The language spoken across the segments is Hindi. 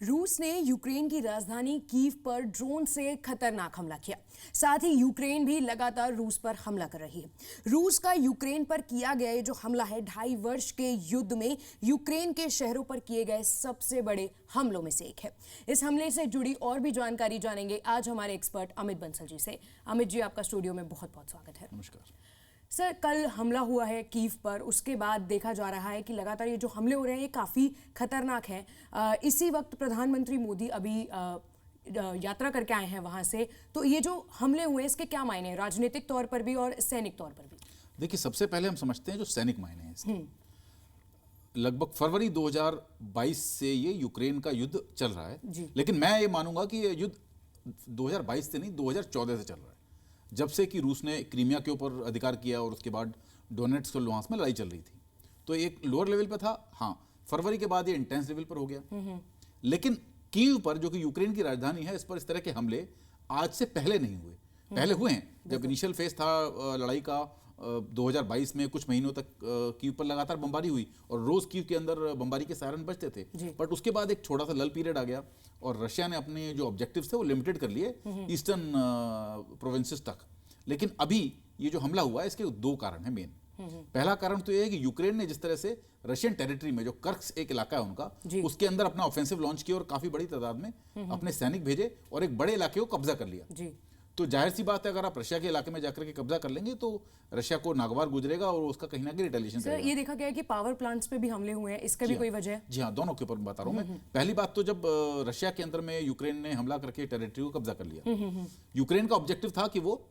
रूस ने यूक्रेन की राजधानी कीव पर ड्रोन से खतरनाक हमला किया। साथ ही यूक्रेन भी लगातार रूस पर हमला कर रही है। रूस का यूक्रेन पर किया गया ये जो हमला है 2.5 वर्ष के युद्ध में यूक्रेन के शहरों पर किए गए सबसे बड़े हमलों में से एक है। इस हमले से जुड़ी और भी जानकारी जानेंगे आज हमारे एक्सपर्ट अमित बंसल जी से। अमित जी, आपका स्टूडियो में बहुत बहुत स्वागत है। नमस्कार सर, कल हमला हुआ है कीव पर, उसके बाद देखा जा रहा है कि लगातार ये जो हमले हो रहे हैं ये काफ़ी खतरनाक हैं। इसी वक्त प्रधानमंत्री मोदी अभी यात्रा करके आए हैं वहाँ से, तो ये जो हमले हुए हैं इसके क्या मायने हैं राजनीतिक तौर पर भी और सैनिक तौर पर भी? देखिए, सबसे पहले हम समझते हैं जो सैनिक मायने हैं इसके। लगभग फरवरी 2022 से ये यूक्रेन का युद्ध चल रहा है, लेकिन मैं ये मानूंगा कि ये युद्ध 2022 से नहीं 2014 से चल रहा है, जब से कि रूस ने क्रीमिया के ऊपर अधिकार किया और उसके बाद डोनेट्स्क और लुहांस्क में लड़ाई चल रही थी। तो एक लोअर लेवल पे था, हाँ, फरवरी के बाद ये इंटेंस लेवल पर हो गया। लेकिन कीव पर, जो कि यूक्रेन की राजधानी है, इस पर इस तरह के हमले आज से पहले नहीं हुए। पहले हुए हैं, जब इनिशियल फेज था लड़ाई का 2022 में कुछ महीनों तक कीव पर लगातार बमबारी हुई और रोज कीव के अंदर बमबारी के सायरन बजते थे। बट उसके बाद एक छोटा सा लल पीरियड आ गया और रशिया ने अपने जो ऑब्जेक्टिव्स थे वो लिमिटेड कर लिए ईस्टर्न प्रोविंसेस तक। लेकिन अभी ये जो हमला हुआ है इसके दो कारण हैं मेन। पहला कारण तो ये है कि यूक्रेन ने जिस तरह से रशियन टेरिटरी में, जो कर्स्क एक इलाका है उनका, उसके अंदर अपना ऑफेंसिव लॉन्च किया और काफी बड़ी तादाद में अपने सैनिक भेजे और एक बड़े इलाके को कब्जा कर लिया। तो जाहिर सी बात है, अगर आप रशिया के इलाके में जाकर के कब्जा कर लेंगे तो रशिया को नागवार गुजरेगा और उसका कहीं ना कहीं रिटेलिएशन करेगा। ये देखा गया है कि पावर प्लांट्स पे भी हमले हुए हैं, इसका भी कोई वजह है? जी हाँ, दोनों के ऊपर बता रहा हूं मैं। पहली बात तो जब रशिया के अंदर में यूक्रेन ने हमला करके टेरिटरी को कब्जा कर लिया, यूक्रेन का ऑब्जेक्टिव था कि वो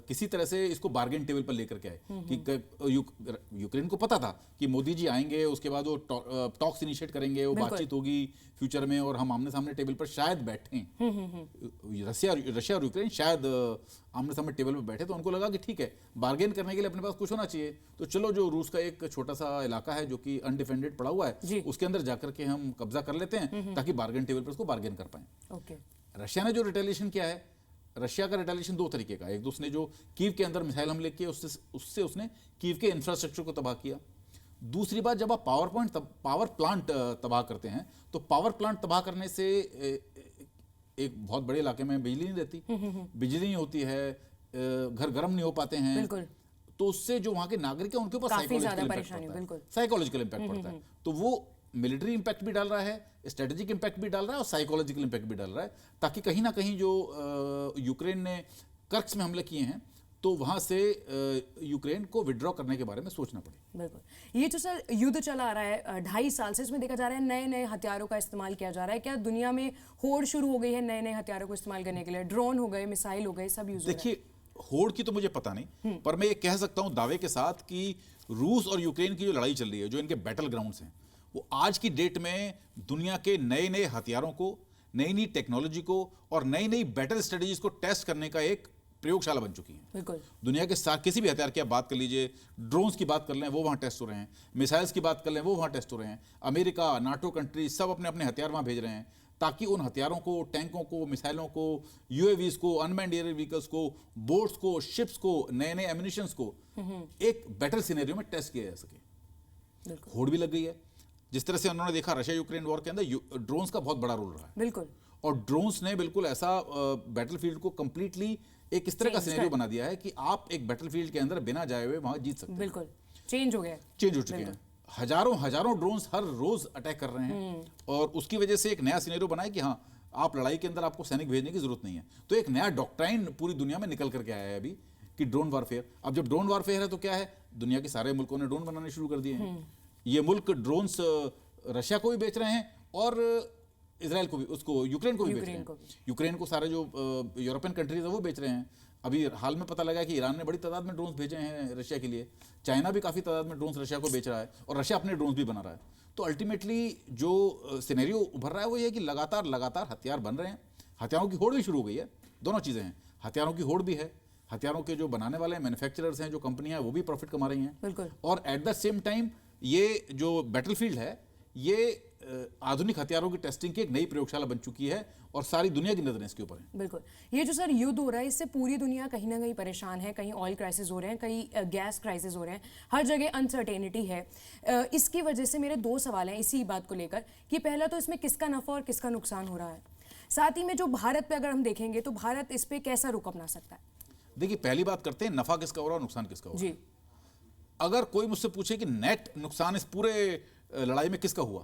किसी तरह से इसको बार्गेन टेबल पर लेकर के आए। कि यूक्रेन को पता था कि मोदी जी आएंगे, उसके बाद वो टॉक्स इनिशिएट करेंगे, वो बातचीत होगी फ्यूचर में और हम आमने सामने टेबल पर शायद बैठें। रशिया और यूक्रेन शायद आमने सामने टेबल पर बैठे, तो उनको लगा कि ठीक है, बार्गेन करने के लिए अपने पास कुछ होना चाहिए, तो चलो जो रूस का एक छोटा सा इलाका है जो कि अनडिफेंडेड पड़ा हुआ है, उसके अंदर जाकर के हम कब्जा कर लेते हैं ताकि बार्गेन टेबल पर उसको बार्गेन कर पाए। रशिया ने जो रिटेलिएशन किया है, रशिया का रिटेलिएशन दो तरीके का है। एक तो उसने जो कीव के अंदर मिसाइल हमले किए, उससे उसने कीव के इंफ्रास्ट्रक्चर को तबाह किया। दूसरी बात, जब आप पावर प्लांट तबाह करते हैं तो पावर प्लांट तबाह करने से एक बहुत बड़े इलाके में बिजली नहीं रहती, बिजली नहीं होती है, घर गर्म नहीं हो पाते हैं, तो उससे जो वहां के नागरिक हैं उनके ऊपर साइकोलॉजिकल इंपैक्ट पड़ता है। तो वो मिलिट्री इंपैक्ट भी डाल रहा है, स्ट्रेटेजिक इंपैक्ट भी डाल रहा है और साइकोलॉजिकल इंपैक्ट भी डाल रहा है, ताकि कहीं ना कहीं जो यूक्रेन ने कर्स्क में हमले किए हैं तो वहां से यूक्रेन को विड्रॉ करने के बारे में सोचना पड़े। बिल्कुल। ये जो सर युद्ध चला आ रहा है 2.5 साल से, इसमें देखा जा रहा है नए नए हथियारों का इस्तेमाल किया जा रहा है। क्या दुनिया में होड़ शुरू हो गई है नए नए हथियारों को इस्तेमाल करने के लिए? ड्रोन हो गए, मिसाइल हो गए, सब यूज हो रहा है। देखिए, होड़ की तो मुझे पता नहीं, पर मैं ये कह सकता हूं दावे के साथ कि रूस और यूक्रेन की जो लड़ाई चल रही है, जो इनके बैटल ग्राउंड्स हैं, वो आज की डेट में दुनिया के नए नए हथियारों को, नई नई टेक्नोलॉजी को और नई नई बैटल स्ट्रेटजीज को टेस्ट करने का एक प्रयोगशाला बन चुकी है। बिल्कुल। दुनिया के साथ किसी भी हथियार की आप बात कर लीजिए, ड्रोन्स की बात कर लें वो वहां टेस्ट हो रहे हैं, मिसाइल्स की बात कर लें वो वहां टेस्ट हो रहे हैं। अमेरिका, नाटो कंट्री सब अपने अपने हथियार वहां भेज रहे हैं ताकि उन हथियारों को, टैंकों को, मिसाइलों को, यूएवीज को, अनमैन्ड एयर व्हीकल्स को, बोट्स को, शिप्स को, नए नए एम्यूनिशंस को एक बैटल सिनेरियो में टेस्ट किया जा सके। होड़ भी लग गई है। जिस तरह से उन्होंने देखा रशिया यूक्रेन वॉर के अंदर ड्रोन्स का बहुत बड़ा रोल रहा है। बिल्कुल। और ड्रोन्स ने बिल्कुल ऐसा बैटलफील्ड को कंप्लीटली एक इस तरह का सिनेरियो बना दिया है कि आप एक बैटलफील्ड के अंदर बिना जाए हुए वहां जीत सकते हैं। बिल्कुल चेंज हो चुके हैं। हजारों ड्रोन्स हर रोज अटैक कर रहे हैं और उसकी वजह से एक नया सिनेरियो बना है कि हाँ, आप लड़ाई के अंदर आपको सैनिक भेजने की जरूरत नहीं है। तो एक नया डॉक्ट्राइन पूरी दुनिया में निकल करके आया है अभी कि ड्रोन वॉरफेयर। अब जब ड्रोन वॉरफेयर है तो क्या है, दुनिया के सारे मुल्कों ने ड्रोन बनाने शुरू कर दिए हैं। ये मुल्क ड्रोन्स रशिया को भी बेच रहे हैं और इजराइल को भी, उसको यूक्रेन को भी बेच रहे हैं। यूक्रेन को सारे जो यूरोपियन कंट्रीज है वो बेच रहे हैं। अभी हाल में पता लगा कि ईरान ने बड़ी तादाद में ड्रोन्स भेजे हैं रशिया के लिए। चाइना भी काफ़ी तादाद में ड्रोन्स रशिया को बेच रहा है और रशिया अपने ड्रोन्स भी बना रहा है। तो अल्टीमेटली जो सिनेरियो उभर रहा है वो ये है कि लगातार हथियार बन रहे हैं। हथियारों की होड़ भी शुरू हो गई है। दोनों चीज़ें हैं, हथियारों की होड़ भी है, हथियारों के जो बनाने वाले मैन्युफैक्चरर्स हैं, जो कंपनियां हैं, वो भी प्रॉफिट कमा रही हैं। और एट द सेम टाइम ये जो बैटलफील्ड है ये आधुनिक हथियारों की टेस्टिंग की एक नई प्रयोगशाला बन चुकी है और सारी दुनिया की नजरें इसके ऊपर है। बिल्कुल। ये जो सर युद्ध हो रहा है इससे पूरी दुनिया कहीं ना कहीं परेशान है। कहीं ऑयल क्राइसिस हो रहे हैं, कहीं गैस क्राइसिस हो रहे हैं, हर जगह अनसर्टेनिटी है। इसकी वजह से मेरे दो सवाल हैं इसी बात को लेकर कि पहला तो इसमें किसका नफा और किसका नुकसान हो रहा है, साथ ही में जो भारत पे अगर हम देखेंगे तो भारत इस पे कैसा रुख अपना सकता है। देखिए, पहली बात करते हैं नफा किसका हो रहा है और नुकसान किसका हो रहा है। जी। अगर कोई मुझसे पूछे कि नेट नुकसान इस पूरे लड़ाई में किसका हुआ,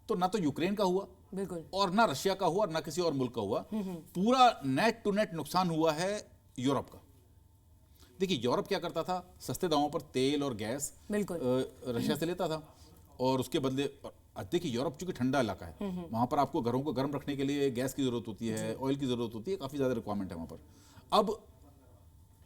तो ना तो यूक्रेन का हुआ बिल्कुल और ना रशिया का हुआ और ना किसी और मुल्क का हुआ। पूरा नेट टू नेट नुकसान हुआ है यूरोप का। देखिए, यूरोप क्या करता था, सस्ते दामों पर तेल और गैस बिल्कुल रशिया से लेता था और उसके बदले देखिए यूरोप चूंकि ठंडा इलाका है, वहां पर आपको घरों को गर्म रखने के लिए गैस की जरूरत होती है, ऑयल की जरूरत होती है, काफी ज्यादा रिक्वायरमेंट है वहां पर। अब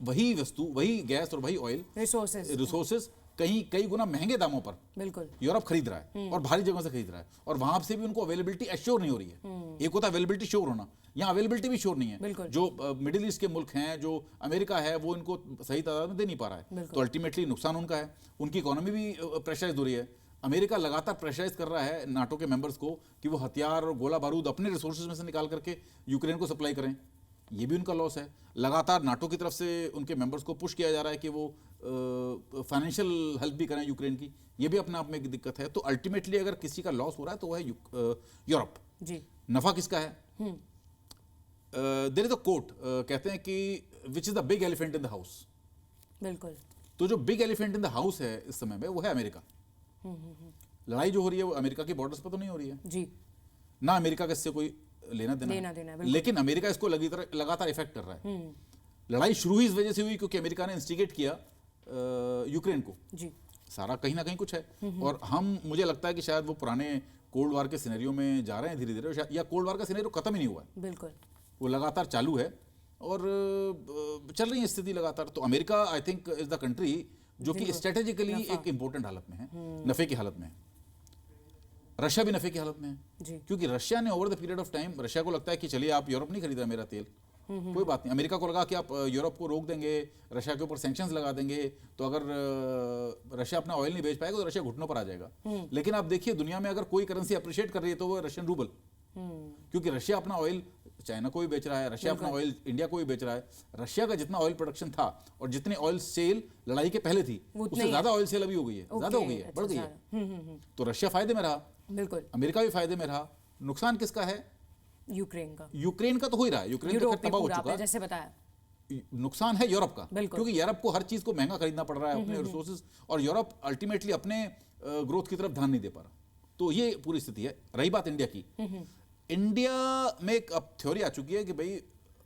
वही वस्तु, वही गैस और वही ऑयल रिसोर्सेज कई गुना महंगे दामों पर बिल्कुल यूरोप खरीद रहा है और भारी जगहों से खरीद रहा है और वहां से भी उनको अवेलेबिलिटी एश्योर नहीं हो रही है। एक होता है अवेलेबिलिटी श्योर होना, यहाँ अवेलेबिलिटी भी श्योर नहीं है। जो मिडिल ईस्ट के मुल्क हैं, जो अमेरिका है, वो इनको सही तादाद में दे नहीं पा रहा है, तो अल्टीमेटली नुकसान उनका है। उनकी इकोनॉमी भी प्रेशराइज हो रही है। अमेरिका लगातार प्रेशराइज कर रहा है नाटो के मेंबर्स को कि वो हथियार और गोला बारूद अपने रिसोर्सेज में से निकाल करके यूक्रेन को सप्लाई करें। ये भी उनका लॉस है। लगातार नाटो की तरफ से उनके मेंबर्स को पुश किया जा रहा है कि वो फाइनेंशियल हेल्प भी करें यूक्रेन की। ये भी अपने आप में एक दिक्कत है। तो अल्टीमेटली अगर किसी का लॉस हो रहा है तो वो है यूरोप। जी। नफा किसका है? देयर इज अ कोट, कहते हैं कि which is the big elephant in the house. बिल्कुल। तो जो big elephant in the house है इस समय में वो है अमेरिका। लड़ाई जो हो रही है वो अमेरिका की बॉर्डर्स पर तो नहीं हो रही है जी। ना, अमेरिका का इससे कोई लेना देना है। लेकिन अमेरिका इसको लगातार इफेक्ट कर रहा है। लड़ाई शुरू ही इस वजह से हुई क्योंकि अमेरिका ने इंस्टिगेट किया यूक्रेन को। जी। सारा कहीं ना कहीं कुछ है और मुझे लगता है कि शायद वो पुराने कोल्ड वार के सिनेरियो में जा रहे हैं धीरे धीरे, या कोल्ड वार का सिनेरियो खत्म ही नहीं हुआ है। बिल्कुल, वो लगातार चालू है और चल रही है स्थिति लगातार। तो America I think is the country जो कि स्ट्रेटेजिकली एक इंपॉर्टेंट हालत में है, नफे की हालत में है। रशिया भी नफे की हालत में है क्योंकि रशिया ने over the period of time, Russia को लगता है कि चलिए आप यूरोप नहीं खरीद रहा मेरा तेल, कोई बात नहीं। अमेरिका को लगा कि आप यूरोप को रोक देंगे, रशिया के ऊपर सैंक्शंस लगा देंगे, तो अगर रशिया अपना ऑयल नहीं बेच पाएगा तो रशिया घुटनों पर आ जाएगा। लेकिन आप देखिए दुनिया में अगर कोई करेंसी अप्रिशिएट कर रही है तो वो रशियन रूबल, क्योंकि रशिया अपना ऑयल चाइना को भी बेच रहा है, रशिया अपना ऑयल इंडिया को भी बेच रहा है। रशिया का जितना ऑयल प्रोडक्शन था और जितनी ऑयल सेल लड़ाई के पहले थी उससे ज्यादा ऑयल सेल अभी हो गई है, ज्यादा हो गई है, बढ़ गई है। तो रशिया फायदे में रहा, बिल्कुल, अमेरिका भी फायदे में रहा। नुकसान किसका है? यूक्रेन का। यूक्रेन का तो हो ही रहा है, यूक्रेन तो तबाह हो चुका है, जैसे बताया। नुकसान है यूरोप का, क्योंकि यूरोप को हर चीज को महंगा खरीदना पड़ रहा है अपने रिसोर्सेज, और यूरोप अल्टीमेटली अपने ग्रोथ की तरफ ध्यान नहीं दे पा रहा। तो ये पूरी स्थिति है। रही बात इंडिया की, इंडिया में एक अब थ्योरी आ चुकी है कि भाई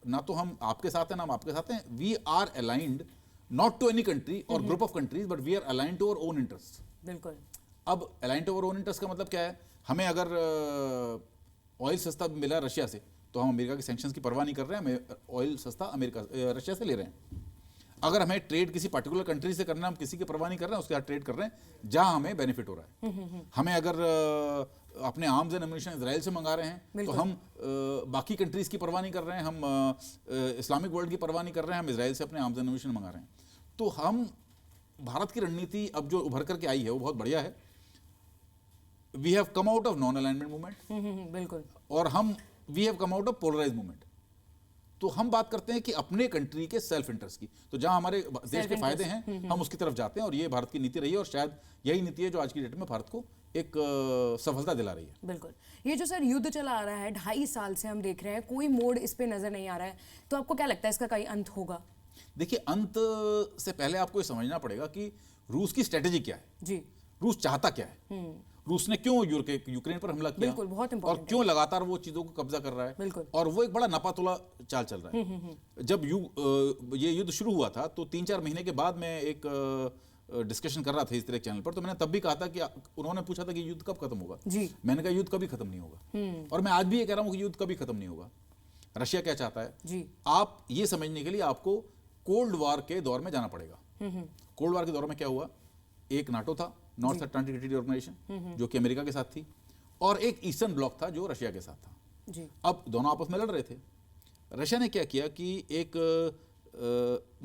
ना तो हम आपके साथ हैं ना हम आपके साथ हैं, we are aligned not to any country or group of countries but we are aligned to our own interest. बिल्कुल। अब aligned to our own interest का मतलब क्या है? हमें अगर ऑयल सस्ता मिला रशिया से तो हम अमेरिका के सैंक्शंस की परवाह नहीं कर रहे हैं, हमें ऑयल सस्ता रशिया से ले रहे हैं। अगर हमें ट्रेड किसी पर्टिकुलर कंट्री से करना, हम किसी की परवाह नहीं कर रहे हैं, उसके साथ ट्रेड कर रहे हैं जहां हमें बेनिफिट हो रहा है। हमें अगर अपने आर्म्स एंड एम्युनिशन इजराइल से मंगा रहे हैं तो हम बाकी कंट्रीज की परवाह नहीं कर रहे हैं, हम इस्लामिक वर्ल्ड की परवाह नहीं कर रहे हैं, हम इजराइल से अपने आर्म्स एंड एम्युनिशन मंगा रहे हैं। तो हम भारत की रणनीति अब जो उभर करके आई है वो बहुत बढ़िया है। We have come out of non alignment movement, बिल्कुल, और हम we have come out of polarize movement. तो हम बात करते हैं कि अपने कंट्री के सेल्फ इंटरेस्ट की, तो जहां हमारे देश के फायदे हैं हम उसकी तरफ जाते हैं, और ये भारत की नीति रही है और शायद यही नीति है जो आज की डेट में भारत को एक सफलता दिला रही है। बिल्कुल। ये जो सर युद्ध चला आ रहा है 2.5 साल से हम देख रहे हैं, कोई मोड़ इस पे नजर नहीं आ रहा है, तो आपको क्या लगता है इसका कहीं अंत होगा? देखिए, अंत से पहले आपको ये समझना पड़ेगा कि रूस की स्ट्रेटेजी क्या है जी। रूस चाहता क्या है, रूस ने क्यों यूक्रेन पर हमला किया, बिल्कुल, बहुत और क्यों लगातार वो चीजों को कब्जा कर रहा है, बिल्कुल, और वो एक बड़ा नापातोला चाल चल रहा है। जब ये युद्ध शुरू हुआ था तो 3-4 महीने के बाद मैं एक डिस्कशन कर रहा था इस तरह चैनल पर, तो मैंने तब भी कहा था कि उन्होंने पूछा था कि युद्ध कब खत्म होगा जी। मैंने कहा युद्ध कभी खत्म नहीं होगा, और मैं आज भी ये कह रहा हूँ कि युद्ध कभी खत्म नहीं होगा। रशिया क्या चाहता है जी, आप ये समझने के लिए आपको कोल्ड वार के दौर में जाना पड़ेगा। कोल्ड वार के दौर में क्या हुआ? एक नाटो था, नॉर्थ अटलांटिक ट्रीटी ऑर्गेनाइजेशन, जो कि अमेरिका के साथ थी, और एक ईस्टर्न ब्लॉक था जो रशिया के साथ था जी। अब दोनों आपस में लड़ रहे थे। रशिया ने क्या किया कि एक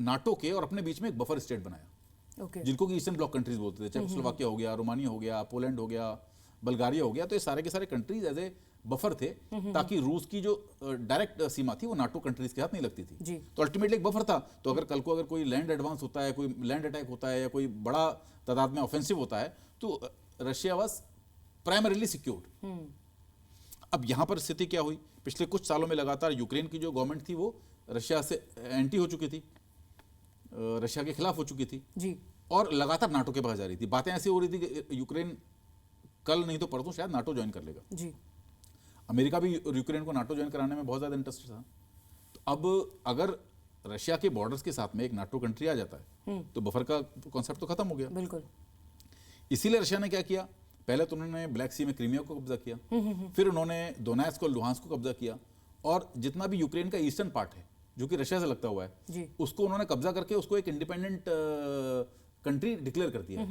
नाटो के और अपने बीच में एक बफर स्टेट बनाया, ओके, जिनको कि ईस्टर्न ब्लॉक कंट्रीज बोलते थे। चेकोस्लोवाकिया हो गया, रोमानिया हो गया, पोलैंड हो गया, बल्गारिया हो गया, तो ये सारे के सारे कंट्रीज एज ए बफर थे ताकि रूस की जो डायरेक्ट सीमा थी वो नाटो कंट्रीज के हाथ नहीं लगती थी। तो अल्टीमेटली एक बफर था। तो अगर कल को अगर कोई लैंड एडवांस होता है, कोई लैंड अटैक होता है या कोई बड़ा तादाद में ऑफेंसिव होता है, तो रशिया वाज प्राइमरीली सिक्योर्ड। अब यहां पर स्थिति क्या हुई, पिछले कुछ सालों में लगातार यूक्रेन की जो गवर्नमेंट थी वो रशिया से एंटी हो चुकी थी, रशिया के खिलाफ हो चुकी थी जी, और लगातार नाटो के पास जा रही थी। बातें ऐसी हो रही थी कि यूक्रेन कल नहीं तो परसों शायद नाटो ज्वाइन कर लेगा जी। अमेरिका भी यूक्रेन को नाटो ज्वाइन कराने में बहुत ज़्यादा इंटरेस्ट था। तो अब अगर रशिया के बॉर्डर्स के साथ में एक नाटो कंट्री आ जाता है तो बफर का कॉन्सेप्ट तो खत्म हो गया। बिल्कुल। इसीलिए रशिया ने क्या किया, पहले तो उन्होंने ब्लैक सी में क्रीमिया को कब्जा किया, फिर उन्होंने दोनेत्स्क और लुहांस्क को कब्जा किया, और जितना भी यूक्रेन का ईस्टर्न पार्ट है जो कि रशिया से लगता हुआ है उसको उन्होंने कब्जा करके उसको एक इंडिपेंडेंट कंट्री डिक्लेयर कर दिया।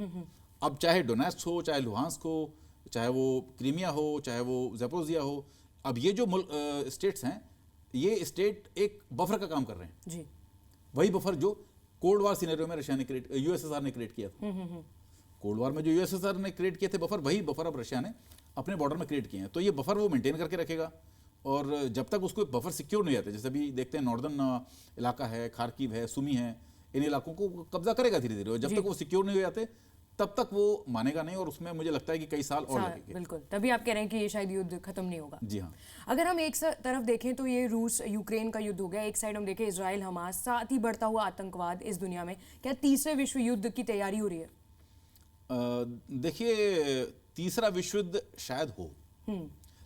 अब चाहे डोनेट्स्क हो, चाहे लुहांस्क हो, चाहे वो क्रीमिया हो, चाहे वो ज़ैपोरोजिया हो, अब ये जो स्टेट्स हैं ये स्टेट एक बफर का काम कर रहे हैं। जी। वही बफर जो कोल्ड वॉर सिनेरियो में रशिया ने यूएसएसआर ने क्रिएट किया था। कोल्ड वॉर में जो यूएसएसआर ने क्रिएट किए थे बफर, वही बफर अब रशिया ने अपने बॉर्डर में क्रिएट किए हैं। तो ये बफर वो मेंटेन करके रखेगा, और जब तक उसको बफर सिक्योर नहीं जाते, जैसे अभी देखते हैं नॉर्दर्न इलाका है, खार्किव है, सुमी है, इन इलाकों को कब्जा करेगा धीरे धीरे, और जब तक वो सिक्योर नहीं हो जाते तब तक वो मानेगा नहीं, और उसमें मुझे लगता है कि कई साल और लगेंगे। बिल्कुल, तभी आप कह रहे हैं कि ये शायद युद्ध खत्म नहीं होगा। जी हाँ। अगर हम एक तरफ देखें तो ये रूस यूक्रेन का युद्ध हो गया, एक साइड हम देखें इजराइल हमास, साथ ही बढ़ता हुआ आतंकवाद इस दुनिया में, क्या तीसरे विश्व युद्ध की तैयारी हो रही है? देखिए, तीसरा विश्व युद्ध शायद हो,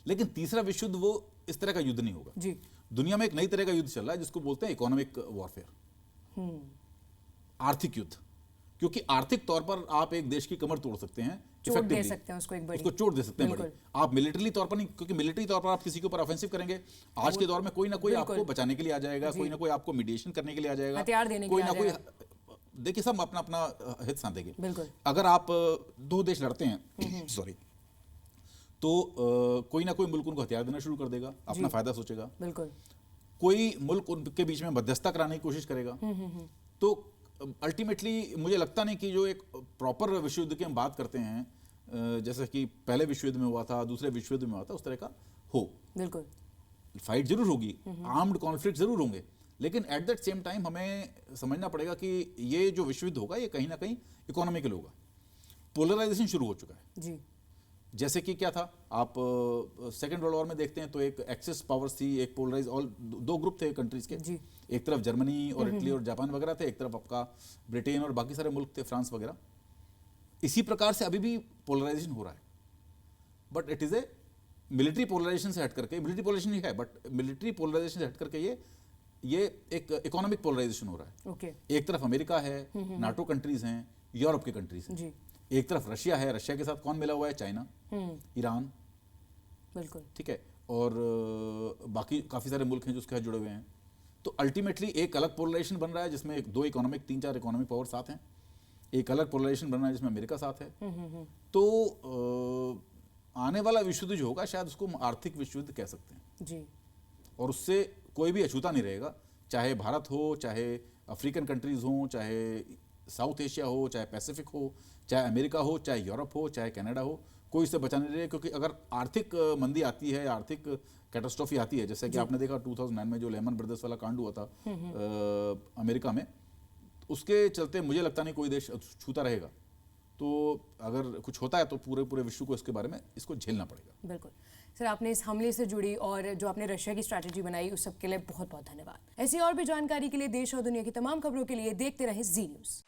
लेकिन तीसरा विश्व युद्ध वो इस तरह का युद्ध नहीं होगा। जी। दुनिया में एक नई तरह का युद्ध चल रहा है जिसको बोलते हैं इकोनॉमिक वॉरफेयर, आर्थिक युद्ध। क्योंकि आर्थिक तौर पर आप एक देश की कमर तोड़ सकते हैं, चोट दे सकते हैं उसको, एक बड़ी उसको चोट दे सकते हैं बड़ी। आप मिलिटरी तौर पर नहीं, क्योंकि मिलिटरी तौर पर आप किसी के ऊपर ऑफेंसिव करेंगे, आज के दौर में कोई ना कोई आपको बचाने के लिए आ जाएगा, कोई ना कोई आपको मीडिएशन करने के लिए आ जाएगा, हथियार देने के कोई लिए ना कोई, देखिए सब अपना अपना हित साधेंगे। बिल्कुल। अगर आप दो देश लड़ते हैं सॉरी, तो कोई ना कोई मुल्क उनको हथियार देना शुरू कर देगा, अपना फायदा सोचेगा। बिल्कुल। कोई मुल्क उनके बीच में मध्यस्थता कराने की कोशिश करेगा। तो अल्टीमेटली मुझे लगता नहीं कि जो एक प्रॉपर विश्व युद्ध की हम बात करते हैं, जैसे कि पहले विश्व युद्ध में हुआ था, दूसरे विश्व युद्ध में हुआ था, उस तरह का हो। बिल्कुल। फाइट जरूर होगी, आर्म्ड कॉन्फ्लिक्ट जरूर होंगे, लेकिन एट दैट सेम टाइम हमें समझना पड़ेगा कि ये जो विश्व युद्ध होगा ये कहीं ना कहीं इकोनॉमिकल होगा। पोलराइजेशन शुरू हो चुका है। जी। जैसे कि क्या था, आप सेकेंड वर्ल्ड वॉर में देखते हैं तो एक एक्सेस पावर्स थी, एक पोलराइज, ऑल दो ग्रुप थे कंट्रीज के। जी। एक तरफ जर्मनी और इटली और जापान वगैरह थे, एक तरफ आपका ब्रिटेन और बाकी सारे मुल्क थे, फ्रांस वगैरह। इसी प्रकार से अभी भी पोलराइजेशन हो रहा है, but it is a military polarization से हट करके, मिलिट्री पोलराइजेशन ही है बट मिलिट्री पोलराइजेशन से हट करके ये एक इकोनॉमिक पोलराइजेशन हो रहा है। ओके। एक तरफ अमेरिका है, नाटो कंट्रीज हैं, यूरोप के कंट्रीज हैं। जी। एक तरफ रशिया है, रशिया के साथ कौन मिला हुआ है? China, Iran. बिल्कुल। ठीक है, और बाकी काफ़ी सारे मुल्क हैं जो उसके साथ जुड़े हुए हैं। तो अल्टीमेटली एक अलग पोलराइजेशन बन रहा है जिसमें दो इकोनॉमिक, 3-4 इकोनॉमिक पावर साथ हैं। एक अलग पोलराइजेशन बन रहा है जिसमें अमेरिका साथ है। तो आने वाला विश्व युद्ध जो होगा शायद उसको हम आर्थिक विश्व युद्ध कह सकते हैं। जी। और उससे कोई भी अछूता नहीं रहेगा, चाहे भारत हो, चाहे अफ्रीकन कंट्रीज हो, चाहे साउथ एशिया हो, चाहे पैसिफिक हो, चाहे अमेरिका हो, चाहे यूरोप हो, चाहे कनाडा हो, कोई इससे बचा नहीं रहेगा। क्योंकि अगर आर्थिक मंदी आती है, आर्थिक कैटास्ट्रोफी आती है, जैसे कि आपने देखा 2009 में जो लेमन ब्रदर्स वाला कांड हुआ था अमेरिका में, उसके चलते मुझे लगता नहीं कोई देश छूता रहेगा। तो अगर कुछ होता है तो पूरे पूरे विश्व को इसके बारे में इसको झेलना पड़ेगा। बिल्कुल सर, आपने इस हमले से जुड़ी और जो आपने रशिया की स्ट्रैटेजी बनाई उस सब के लिए बहुत बहुत धन्यवाद। ऐसी और भी जानकारी के लिए देश और दुनिया की तमाम खबरों के लिए देखते रहें जी न्यूज़।